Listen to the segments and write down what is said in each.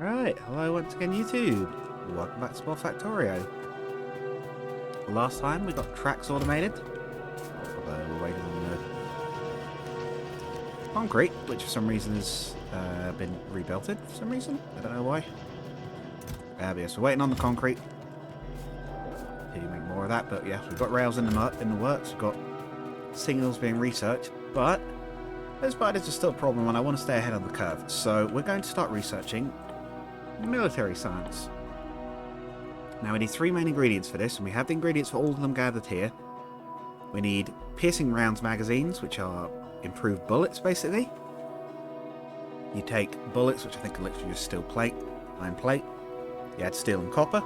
Right, hello once again YouTube. Welcome back to Factorio. Last time we got tracks automated. Although we're waiting on the concrete, which for some reason has been rebuilt for some reason. I don't know why. But yes, we're waiting on the concrete to make more of that. But yeah, we've got rails in the works. We've got signals being researched, but those spiders are still a problem, and I want to stay ahead of the curve. So we're going to start researching military science. Now we need 3 main ingredients for this, and we have the ingredients for all of them gathered here. We need piercing rounds magazines, which are improved bullets, basically. You take bullets, which I think are literally just steel plate, iron plate. You add steel and copper.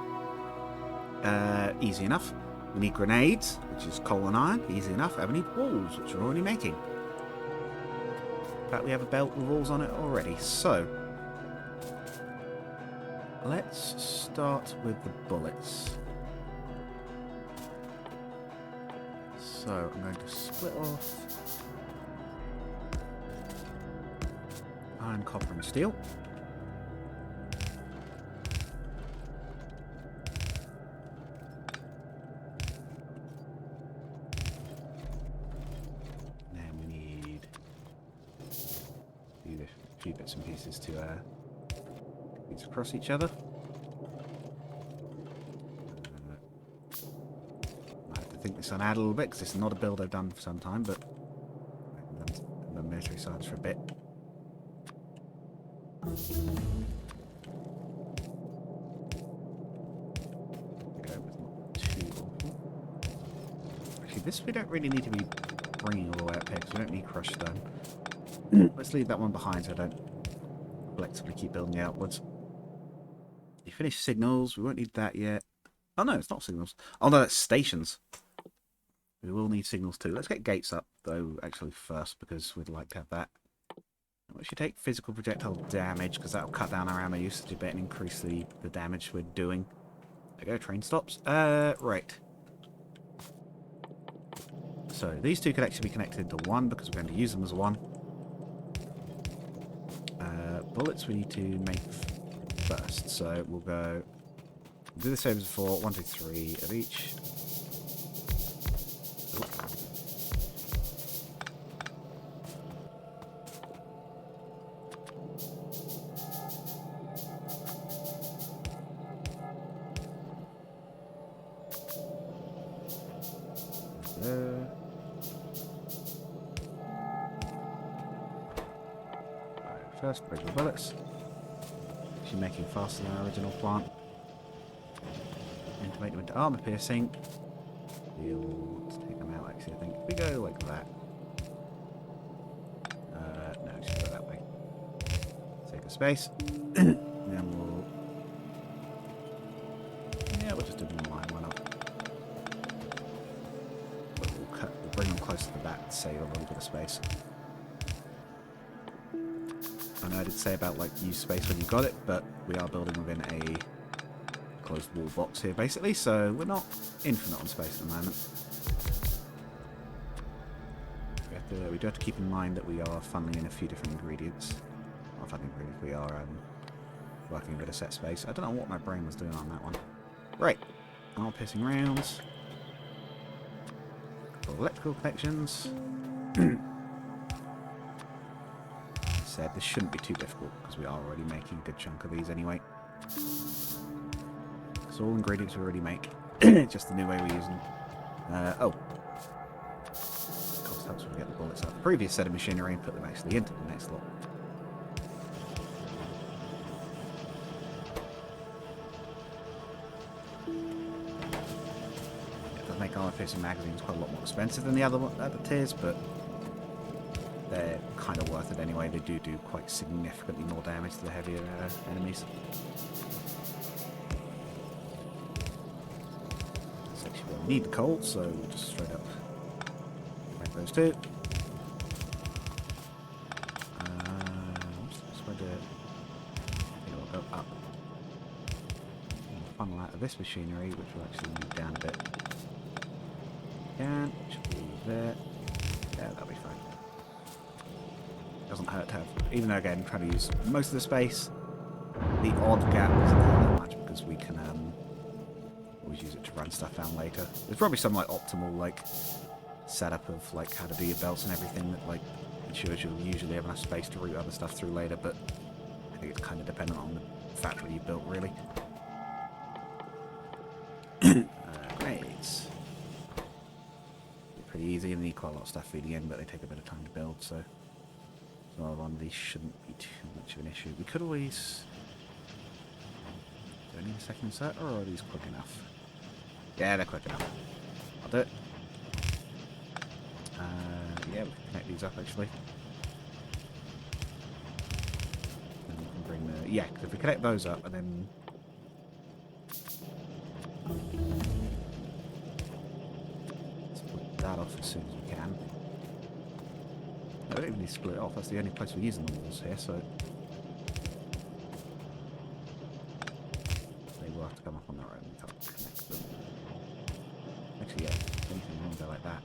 Easy enough. We need grenades, which is coal and iron. Easy enough. And we need walls, which we're already making. In fact, we have a belt with walls on it already. So let's start with the bullets. So I'm going to split off iron, copper and steel. And then we need a few bits and pieces to these across each other. I have to think this one out a little bit because this is not a build I've done for some time, but I've done the military science for a bit. Actually, this we don't really need to be bringing all the way up here because we don't need crushed stone. Let's leave that one behind so I don't collectively keep building outwards. You finished signals. We won't need that yet. Oh no, it's not signals. Oh no, that's stations. We will need signals too. Let's get gates up though, actually first, because we'd like to have that. We should take physical projectile damage because that'll cut down our ammo usage a bit and increase the damage we're doing. There we go, train stops. Right. So these two could actually be connected into one because we're going to use them as one. Bullets we need to make first, so we'll do the same as before. 1, 2, 3 of each. First, regular bullets. Actually making faster than our original plant. And to make them into armor piercing, we'll take them out actually, I think. If we go like that. No, just go that way. Take a space. Then we'll... Yeah, we'll just do them in line, why not? But we'll bring them close to the back to save a little bit of space. I know I did say about like use space when you got it, but we are building within a closed wall box here basically, so we're not infinite on space at the moment. We do have to keep in mind that we are funneling in a few different ingredients. Not funneling ingredients, we are working with a set space. I don't know what my brain was doing on that one. Right, armor piercing rounds. Electrical connections. Said this shouldn't be too difficult because we are already making a good chunk of these anyway. So all ingredients we already make. Just the new way we use them. Oh. Of course, helps when we get the bullets out of the previous set of machinery and put them actually into the next lot. It does make armor piercing magazines quite a lot more expensive than the other tiers, but they're kind of worth it anyway. They do quite significantly more damage to the heavier enemies. So actually we'll need the coal, so we'll just straight up make those two. What's going to do? We'll go up. We'll funnel out of this machinery, which will actually move down a bit. Again, which will be there. Yeah, that'll be fine. Doesn't hurt to have, even though again, trying to use most of the space the odd gap doesn't have that much because we can always use it to run stuff down later. There's probably some like optimal like setup of like how to do your belts and everything that like ensures you'll usually have enough space to route other stuff through later, but I think it's kind of dependent on the factory you built, really. Grenades. Pretty easy, and need quite a lot of stuff feeding in, but they take a bit of time to build, so one of these shouldn't be too much of an issue. We could always... Do I need a second inserter, or are these quick enough? Yeah, they're quick enough. I'll do it. Yeah, we can connect these up, actually. And we can bring the... Yeah, because if we connect those up, and then... Let's split that off as soon as we can. I don't even need to split it off, that's the only place we're using the walls here, so... They will have to come up on their own, we can't connect them. Actually, yeah, if anything wrong, go like that.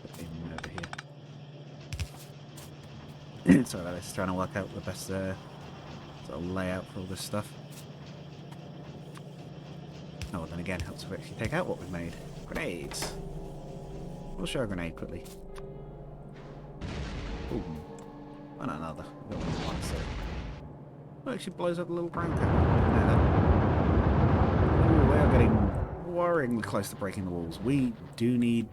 Put in over here. Sorry about this, trying to work out the best sort of layout for all this stuff. Oh, then again, helps to actually take out what we've made. Grenades! We'll show a grenade quickly. Ooh. And another. We've got one, so... Well, it actually blows up a little ground cannon. Ooh, we are getting worryingly close to breaking the walls. We do need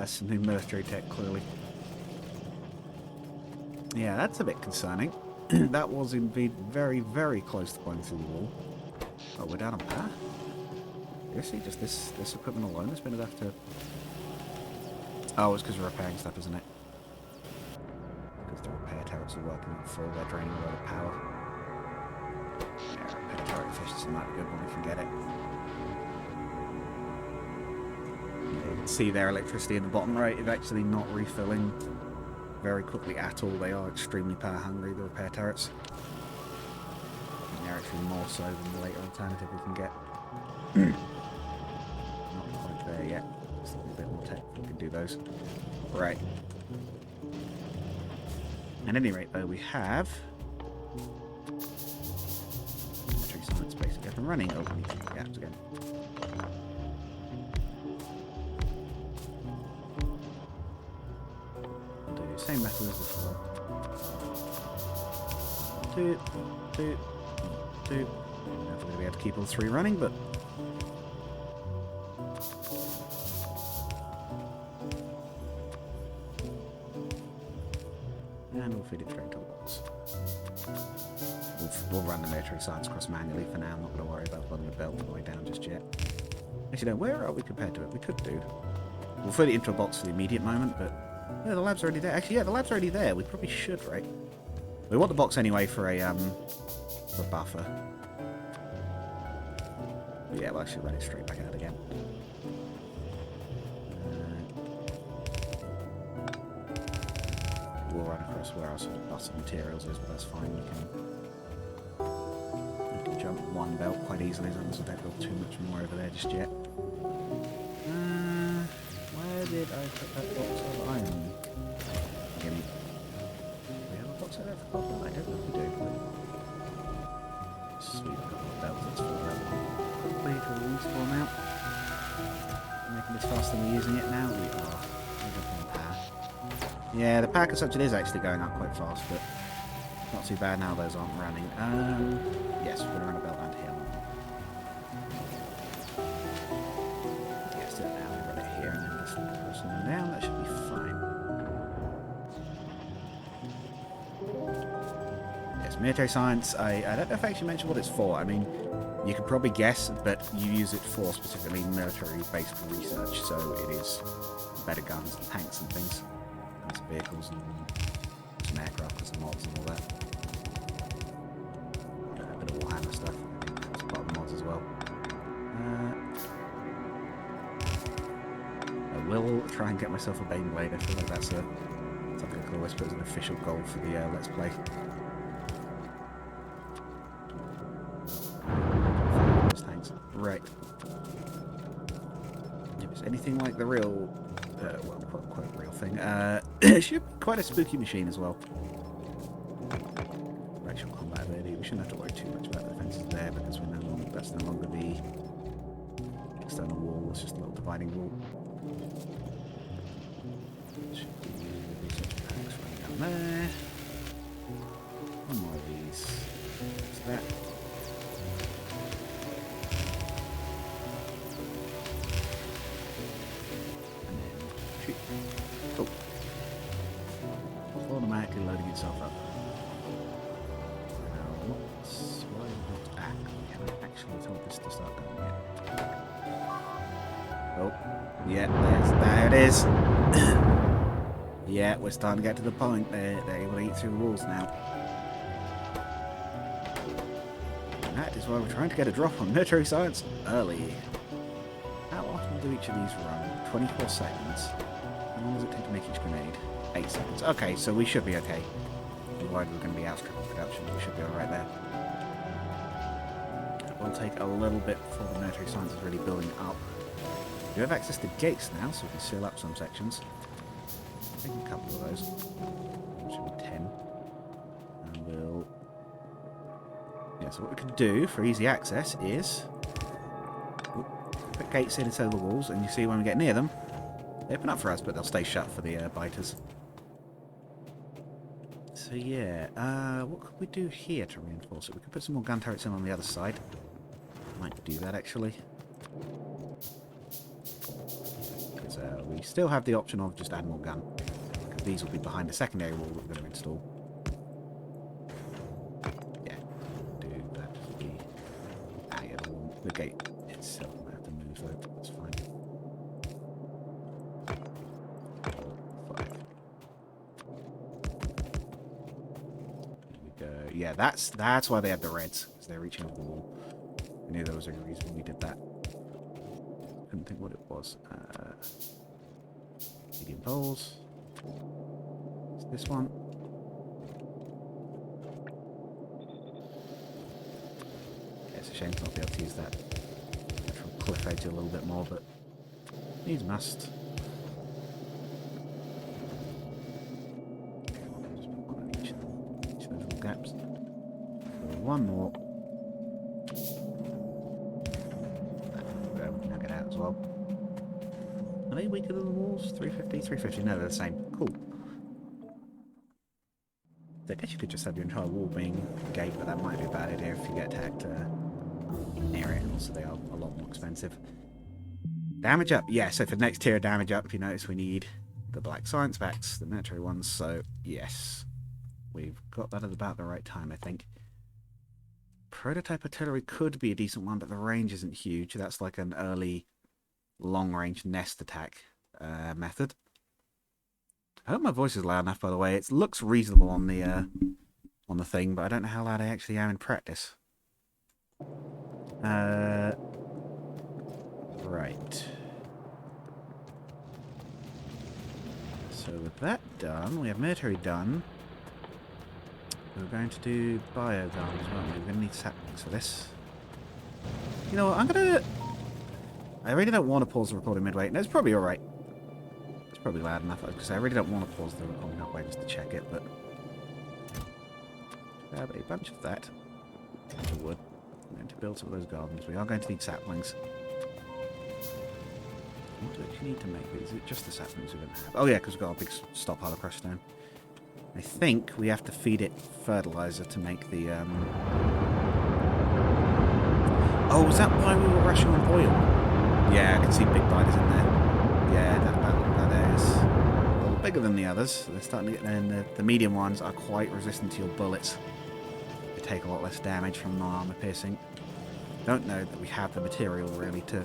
some new military tech, clearly. Yeah, that's a bit concerning. That was indeed very, very close to going through the wall. Oh, we're down on power? Seriously? Just this equipment alone has been enough to... Oh, it's because we're repairing stuff, isn't it? Because the repair turrets are working at full, they're draining a lot of power. Yeah, repair turret efficiency might be good when we can get it. Yeah, you can see their electricity in the bottom right is actually not refilling very quickly at all. They are extremely power hungry, the repair turrets. They're actually more so than the later alternative we can get. Not quite there yet. Just a little bit more tech, we can do those. Right. At any rate, though, we have military science basically up and running. Oh, we need to get gaps again. We'll do the same method as before. Toot, toot. I don't know if we're going to be able to keep all three running, but... And we'll feed it straight to the walls. We'll run the military science across manually for now. I'm not going to worry about running the belt all the way down just yet. Actually, no, where are we compared to it? We could do... We'll feed it into a box for the immediate moment, but... Yeah, the lab's already there. Actually, yeah, the lab's already there. We probably should, right? We want the box anyway for a buffer. But yeah, we'll actually run it straight back out again. We'll run across where our sort of bus of materials is, but that's fine. We can jump one belt quite easily as long as we don't build too much more over there just yet. Where did I put that box of iron? Again, do we have a box of that for copper? I don't know if we do, but... Sweet, a couple of belts, let's fill that quickly to a reasonable amount. Making this faster than we're using it now, we are. Yeah, the pack as such it is actually going up quite fast, but not too bad now those aren't running. Yes, we're going to run a belt around here. Yes, do it now, we run it here and then just push them down, that should be fine. Yes, military science, I don't know if I actually mentioned what it's for. I mean, you could probably guess, but you use it for specifically military-based research, so it is better guns and tanks and things. And some vehicles and some aircraft and some mods and all that. A bit of Warhammer stuff, I think that's part of the mods as well. I will try and get myself a Baneblade. I feel like that's something I could always put as an official goal for the Let's Play. Right. If it's anything like the real, well, quote real thing, it should be quite a spooky machine as well. Right, actual combat ability. We shouldn't have to worry too much about the defenses there because that's no longer the external wall. It's just a little dividing wall. Should be research packs running down there. One more of these. That's that. And then shoot. Oh. Automatically loading itself up. Now, why not? We haven't actually told this to start going yet. Oh, yeah, there it is. Yeah, we're starting to get to the point. They're able to eat through the walls now. And that is why we're trying to get a drop on military science early. How often do each of these run? 24 seconds. How long does it take to make each grenade? 8 seconds. Okay, so we should be okay. Otherwise we're going to be outstripping production. We should be alright there. It will take a little bit before the military science is really building up. We have access to gates now, so we can seal up some sections. I think a couple of those. Should be 10. And we'll... Yeah, so what we can do for easy access is... put gates in instead of the walls, and you see when we get near them, they open up for us, but they'll stay shut for the biters. So yeah, what could we do here to reinforce it? We could put some more gun turrets in on the other side. Might do that, actually. Because we still have the option of just add more gun. Because these will be behind the secondary wall we're going to install. Yeah, do that for the... Ah, yeah, the gate itself might have to move, though. That's fine. 5. There we go. Yeah, that's why they have the reds. Because they're reaching over the wall. I knew there was a reason we did that. Couldn't think what it was. Medium poles. It's this one. Yeah, it's a shame to not be able to use that from cliff edge a little bit more, but needs must. Just put one on each of those little gaps. So one more. Knock it out as well. Are they weaker than the walls? 350? 350? No, they're the same. Cool. I guess you could just have your entire wall being a gate, but that might be a bad idea if you get attacked near it, and also they are a lot more expensive. Damage up. Yeah, so for the next tier of damage up, if you notice, we need the black science packs, the military ones, so yes. We've got that at about the right time, I think. Prototype artillery could be a decent one, but the range isn't huge. That's like an early long-range nest attack method. I hope my voice is loud enough, by the way. It looks reasonable on the thing, but I don't know how loud I actually am in practice. Right. So with that done, we have military done. We're going to do bio guns, aren't we? We're going to need saplings for this. You know what, I really don't want to pause the recording midway. No, it's probably alright. It's probably loud enough. I was going to say, I really don't want to pause the recording halfway just to check it, but... grab a bunch of that. A bunch of wood. I'm going to build some of those gardens. We are going to need saplings. What do we actually need to make? Is it just the saplings we're going to have? Oh yeah, because we've got a big stockpile of crushed stone. I think we have to feed it fertilizer to make the, Oh, is that why we were rushing on oil? Yeah, I can see big biters in there. Yeah, that is a little bigger than the others. They're starting to get there, and the medium ones are quite resistant to your bullets. They take a lot less damage from non-armor piercing. Don't know that we have the material, really, to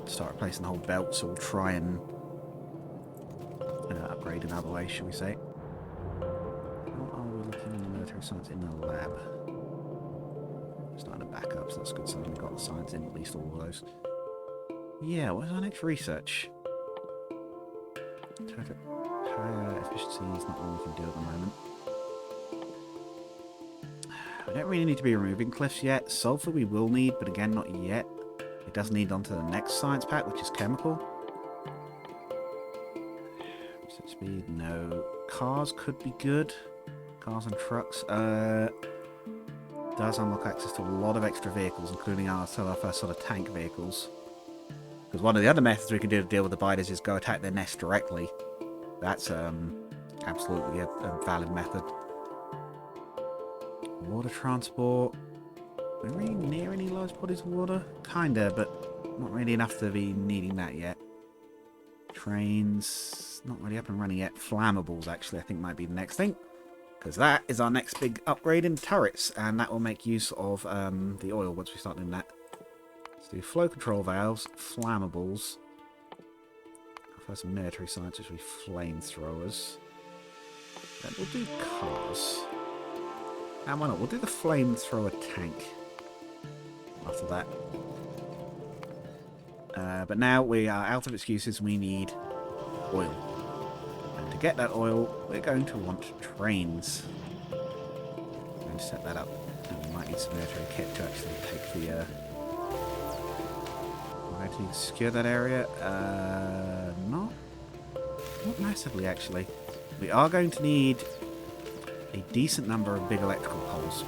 start replacing the whole belt, so we'll try and upgrade another way, shall we say. How are we looking in the military science in the lab? Starting to back up, so that's good. So we've got the science in at least all of those. Yeah, what's our next research? Higher efficiency is not all we can do at the moment. We don't really need to be removing cliffs yet. Sulfur we will need, but again, not yet. It does need onto the next science pack, which is chemical. Research speed, no. Cars could be good. Cars and trucks. does unlock access to a lot of extra vehicles, including our first sort of tank vehicles. Because one of the other methods we can do to deal with the biters is go attack their nest directly. That's absolutely a valid method. Water transport. Are we near any large bodies of water? Kinda, but not really enough to be needing that yet. Trains, not really up and running yet. Flammables, actually, I think might be the next thing. Because that is our next big upgrade in turrets, and that will make use of the oil once we start doing that. Let's do flow control valves, flammables. First military science, which will be flamethrowers. Then we'll do cars. And why not? We'll do the flamethrower tank after that. But now we are out of excuses. We need oil. And to get that oil, we're going to want trains. I'm going to set that up. And we might need some military kit to actually take the... We're going to secure that area. Not massively, actually. We are going to need a decent number of big electrical poles.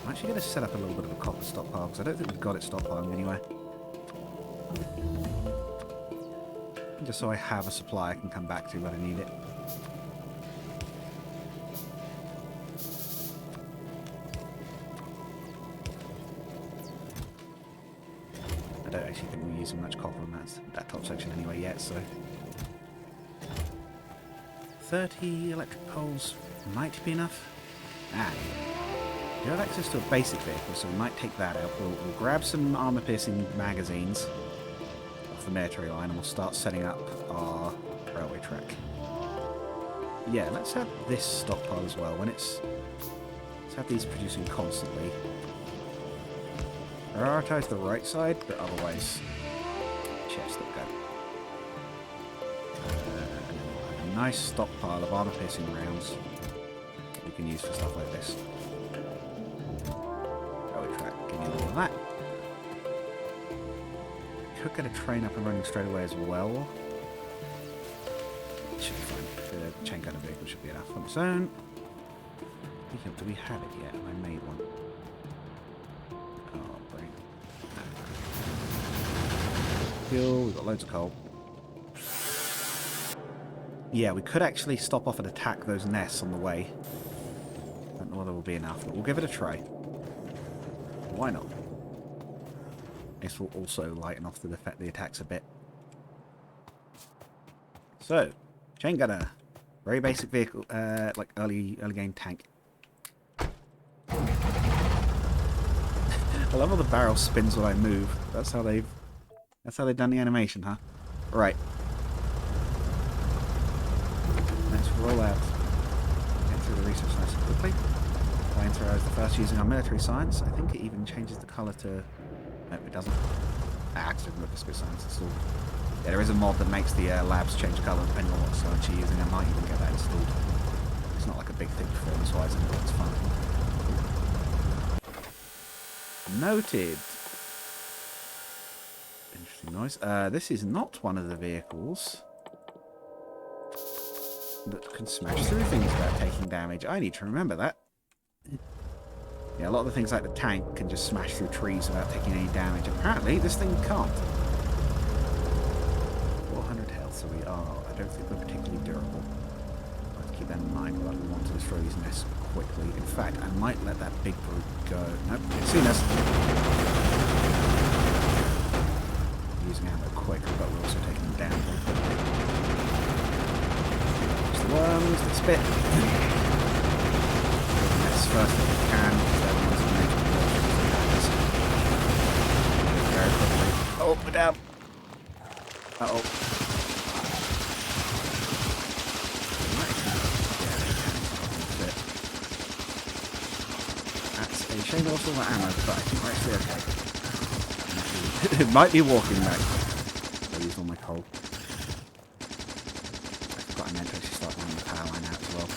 I'm actually going to set up a little bit of a copper stockpile, because I don't think we've got it stockpiling anywhere. Just so I have a supply I can come back to when I need it. I don't actually think we're using much copper on that top section anyway yet, so... 30 electric poles might be enough. We have access to a basic vehicle, so we might take that out. We'll grab some armor-piercing magazines off the military line, and we'll start setting up our railway track. Yeah, let's have this stockpile as well. Let's have these producing constantly. Prioritize the right side, but otherwise, chest that go. A nice stockpile of armor-piercing rounds we can use for stuff like this. Railway track, give me all of that. Could get a train up and running straight away as well. It should be fine. The chain gunner vehicle should be enough on its own. Do we have it yet? I made one. Oh, brain. Fuel, we've got loads of coal. Yeah, we could actually stop off and attack those nests on the way. I don't know whether will be enough, but we'll give it a try. Why not? This will also lighten off the attacks a bit. So, chain gunner. Very basic vehicle, like early game tank. I love how the barrel spins when I move. That's how they've done the animation, huh? Right. Let's roll out. Get through the research nice and quickly. Flamethrower is the first using our military science. I think it even changes the colour to... No, it doesn't. Actually, look, it's good science installed. Yeah, there is a mod that makes the labs change colour depending on what science you're using. I might even get that installed. It's not like a big thing performance-wise, but it's fun. Noted. Interesting noise. This is not one of the vehicles that can smash through things without taking damage. I need to remember that. Yeah, a lot of the things like the tank can just smash through trees without taking any damage. Apparently, this thing can't. 400 health, so we are. I don't think we're particularly durable. I have to keep that in mind, but we want to destroy these nests quickly. In fact, I might let that big brute go. Nope, it's seen us. Using ammo quickly, but we're also taking them down very quickly. There's the worms, the spit. Nests first if we can. Very quickly. Oh, we're down. Uh-oh. That's a shame also the ammo, but I think we're actually okay. It might be walking back. I used all my coal. I forgot I meant to actually start running the power line out as well.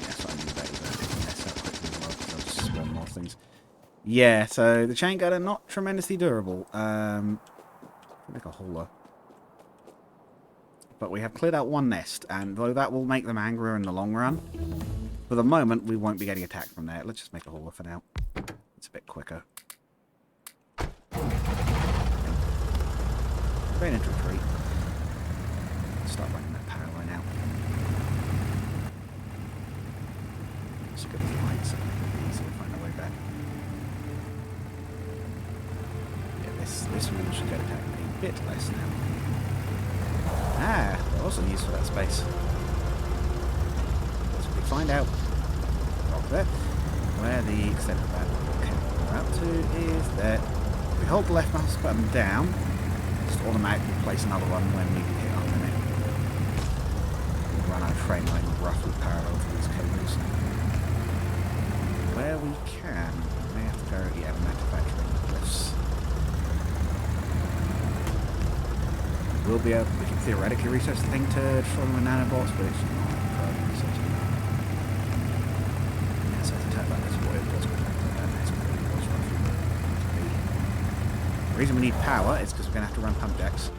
That's what I mean about it. Mess up quickly as well, because I'll just spawn more things. Yeah, so the chain gunner not tremendously durable. Make a hauler. But we have cleared out one nest, and though that will make them angrier in the long run, for the moment we won't be getting attacked from there. Let's just make a hauler for now. It's a bit quicker. Going into retreat. Start running that power line out. It's a good flight, so we'll find our way back. Yeah, this wall should get attacked a bit less now. Ah, there was some use for that space. As we find out over there where the extent of that we're out to is that we hold the left mouse button down, just automatically place another one when we hit our limit. We run our train line roughly parallel to these cables. Where we can, we may have to go, yeah, manufacturing cliffs. We can theoretically research the thing to destroy them with nanobots, but it's not further researching that. Yeah, so to turn back, that's what it was. The reason we need power is because we're going to have to run pump jacks.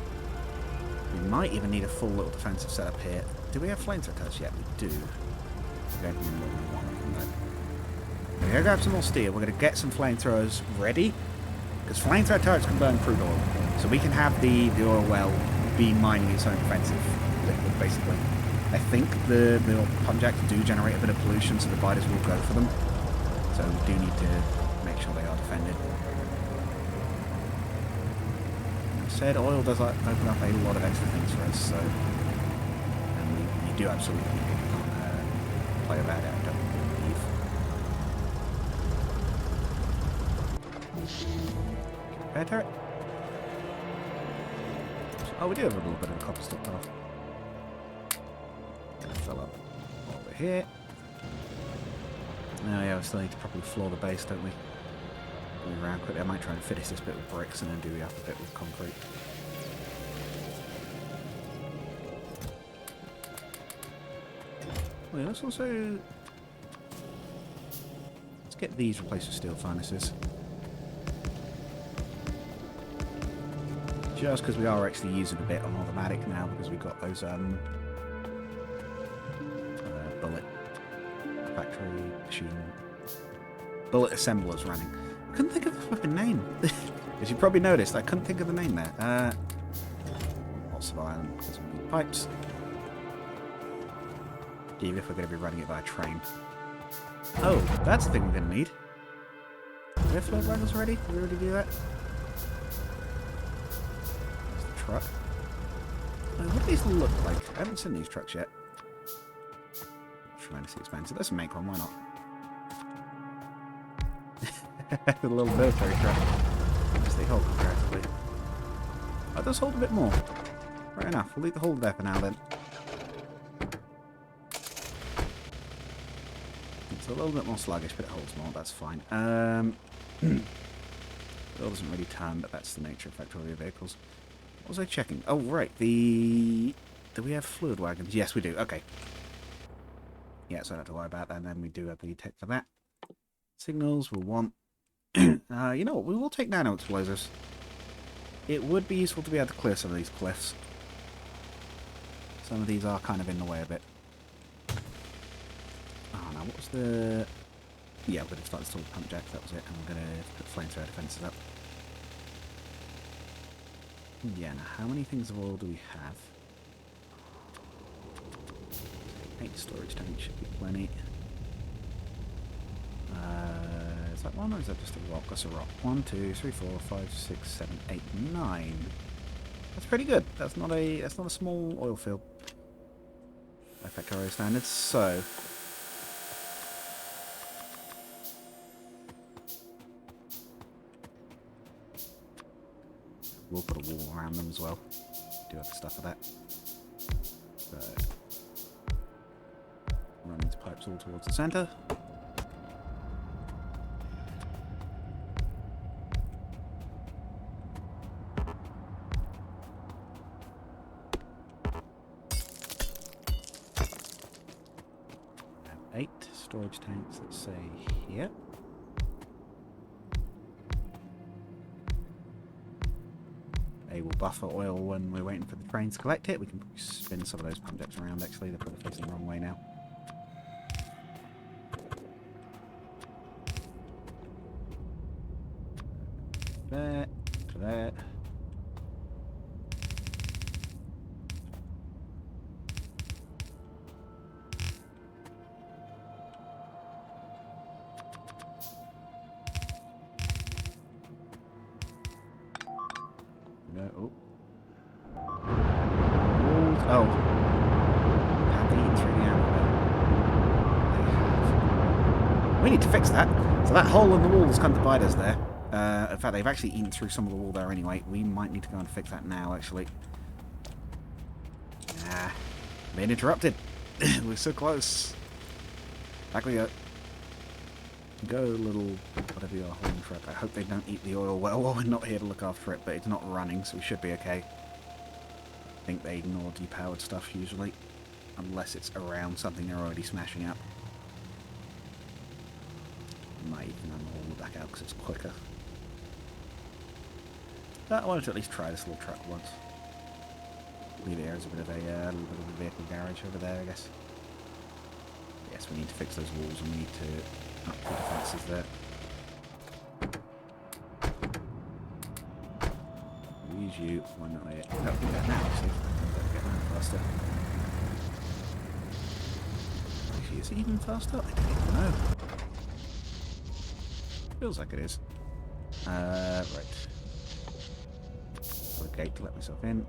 We might even need a full little defensive setup here. Do we have flamethrower turrets yet? We do. We're going to need more than one of them though. We're going to grab some more steel. We're going to get some flamethrowers ready. Because flamethrower turrets can burn crude oil. So we can have the oil well be mining its own defensive liquid, basically. I think the pump jacks do generate a bit of pollution, so the biters will go for them. So we do need to make sure they are defended. Said oil does open up a lot of extra things for us, so and we do absolutely need it. We can't play about it, I don't believe. Repair turret? Oh, we do have a little bit of a copper stockpile. Gonna fill up over here. Oh yeah, we still need to probably floor the base, don't we? Going around quickly. I might try and finish this bit with bricks and then do the upper bit with concrete. Well, let's also... Let's get these replaced with steel furnaces. Just because we are actually using a bit on automatic now because we've got those bullet factory machine bullet assemblers running. I couldn't think of the flipping name. As you probably noticed, I couldn't think of the name there. Lots of iron, some big pipes. Even if we're going to be running it by a train. Oh, that's the thing we're going to need. Do we have float wagons already? Did we already do that? There's the truck. What do these look like? I haven't seen these trucks yet. Tremendously expensive. Let's make one, why not? A little military truck. Because they hold comparatively. Oh, it does hold a bit more. Right enough. We'll leave the hold there for now then. It's a little bit more sluggish, but it holds more. That's fine. It doesn't really turn, but that's the nature of Factorio vehicles. What was I checking? Oh, right. Do we have fluid wagons? Yes, we do. Okay. Yeah, so I don't have to worry about that. And then we do have the tech for that. Signals we'll want. You know what? We will take nano explosives. It would be useful to be able to clear some of these cliffs. Some of these are kind of in the way a bit. Oh no, what was the... Yeah, we're going to start installing pump jacks, that was it. And we're going to put flamethrower defences up. Yeah, now how many things of oil do we have? 8 storage tanks should be plenty. Is that one or is that just a rock? That's a rock. 1, 2, 3, 4, 5, 6, 7, 8, 9. That's pretty good. That's not a small oil field by Factorio standards. So we'll put a wall around them as well. Do have the stuff for that. So run these pipes all towards the centre. Have 8 storage tanks, let's say here. will buffer oil when we're waiting for the train to collect it. We can spin some of those pump jets around, actually. They're probably facing the wrong way now. There, to there. Oh. Oh. Have they eaten through the alphabet? They have. We need to fix that. So that hole in the wall has come to bite us there. In fact, they've actually eaten through some of the wall there anyway. We might need to go and fix that now, actually. Ah. Being interrupted. We're so close. Back we go. Go, little whatever you are, holding trip. I hope they don't eat the oil well while we're not here to look after it, but it's not running, so we should be okay. I think they ignore depowered stuff usually, unless it's around something they're already smashing up. Might even run the wall back out because it's quicker. But I wanted to at least try this little truck once. Leave it here as a bit of a little bit of a vehicle garage over there, I guess. Yes, we need to fix those walls and we need to up the defences there. We'll use you. Why not? I'll do that now, actually. Better get around faster. Actually, is it even faster? I don't even know. Feels like it is. Right. Got a gate to let myself in.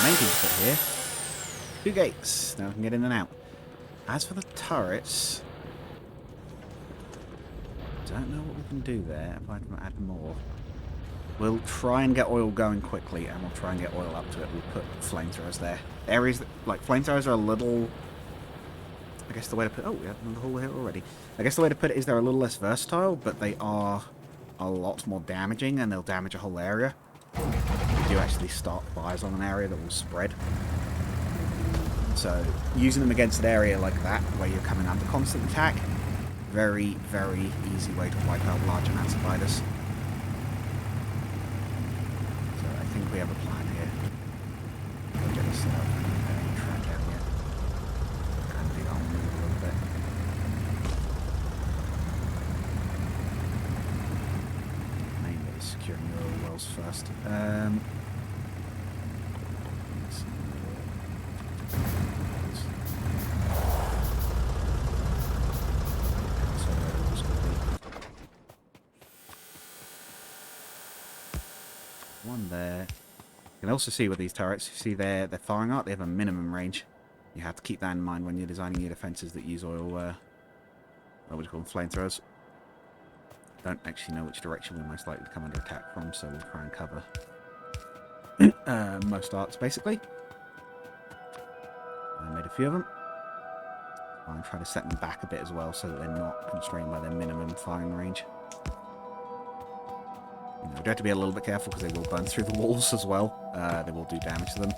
Main thing to put here. 2 gates. Now we can get in and out. As for the turrets, don't know what we can do there apart from add more. We'll try and get oil going quickly, and we'll try and get oil up to it. We'll put flamethrowers there. Areas that, like, flamethrowers are a little... I guess the way to put... Oh, we have another hole here already. I guess the way to put it is they're a little less versatile, but they are a lot more damaging, and they'll damage a whole area. You actually start fires on an area that will spread. So, using them against an area like that, where you're coming under constant attack, very, very easy way to wipe out large amounts of fighters. So, I think we have a plan here. We'll get us set up and track area. And dig on move a little bit. Mainly securing the oil wells first. One there. You can also see with these turrets, you see they're firing out, they have a minimum range. You have to keep that in mind when you're designing your defences that use oil, what would you call them, flamethrowers. Don't actually know which direction we're most likely to come under attack from, so we'll try and cover most arcs, basically. I made a few of them. I'll try to set them back a bit as well, so that they're not constrained by their minimum firing range. We do have to be a little bit careful because they will burn through the walls as well. They will do damage to them.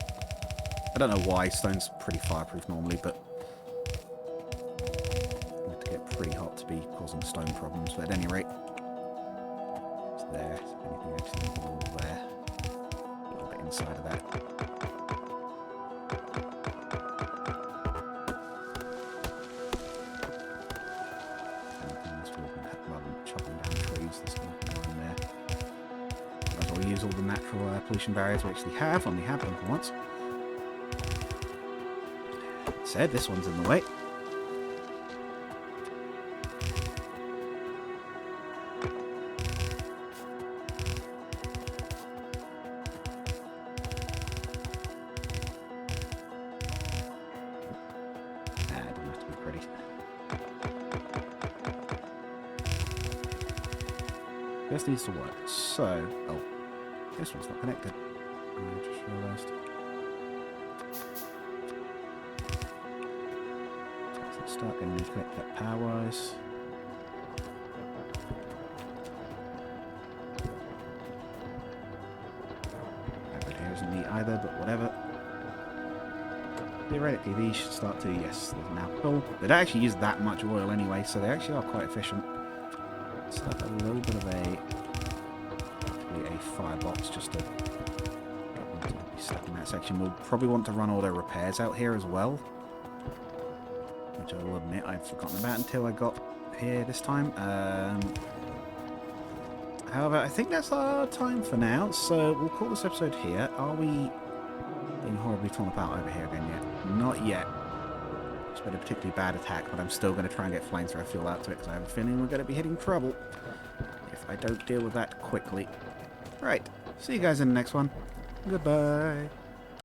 I don't know why. Stone's pretty fireproof normally, but you have to get pretty hot to be causing stone problems. But at any rate, it's there. If anything, actually, the wall there. A little bit inside of that. Use all the natural pollution barriers we actually have when we have them for once. That said, this one's in the way. It doesn't have to be pretty. This needs to work. So, oh. This one's not connected. I just realised. Let's start getting these connected up power-wise. theoretically these should start to, yes, there's now full. They don't actually use that much oil anyway, so they actually are quite efficient. Start a little bit of a firebox just to be stuck in that section. We'll probably want to run all their repairs out here as well, which I will admit I'd forgotten about until I got here this time. However, I think that's our time for now, so we'll call this episode here. Are we being horribly torn apart over here again yet? Not yet. It's been a particularly bad attack, but I'm still going to try and get flamethrower fuel out to it because I have a feeling we're going to be hitting trouble if I don't deal with that quickly. Right, see you guys in the next one. Goodbye.